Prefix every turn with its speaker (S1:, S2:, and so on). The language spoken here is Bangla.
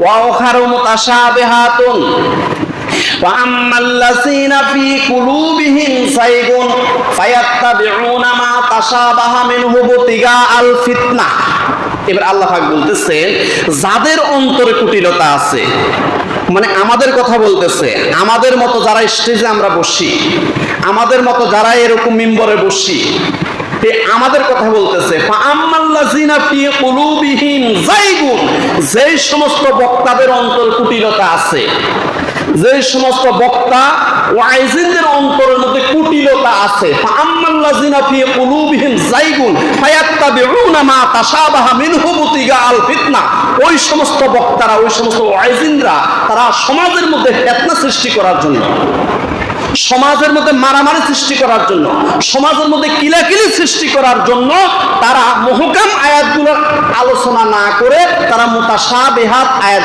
S1: ওয়া উখারু মুতাশাবিহাতুন ওয়া আম্মাল্লাযীনা ফী কুলুবিহিম যায়গুন ফায়াত্তাবিউনা মা তাশাবাহা মিনহু ইবতিগাআল ফিতনাহ। এবার আল্লাহ পাক বলতেছেন যাদের অন্তরে কুটিলতা আছে, মানে আমাদের কথা বলতেছে, আমাদের মতো যারা স্টেজে আমরা বসি, আমাদের মতো যারা এরকম মিম্বরে বসি, আমাদের কথা বলতেছে ফাআম্মাল্লাযীনা ফী কুলুবিহিম যায়গুন, যেই সমস্ত বক্তাদের অন্তরে কুটিলতা আছে, যে সমস্ত বক্তা ওয়াইজিনদের অন্তরের মধ্যে কুটিলতা আছে, ফাআম্মাল্লাযীনা ফী কুলুবিহিম যায়গুন ফায়াত্তাবিউনা মা তাশাবাহা মিনহু ইবতিগাআল ফিতনাহ, ওই সমস্ত বক্তারা, ওই সমস্ত ওয়াইজিনরা তারা সমাজের মধ্যে ফিতনা সৃষ্টি করার জন্য, সমাজের মধ্যে মারামারি সৃষ্টি করার জন্য, সমাজের মধ্যে কিলাকিলি সৃষ্টি করার জন্য তারা মুহকাম আয়াতগুলোর আলোচনা না করে তারা মুতাশাবিহাত আয়াত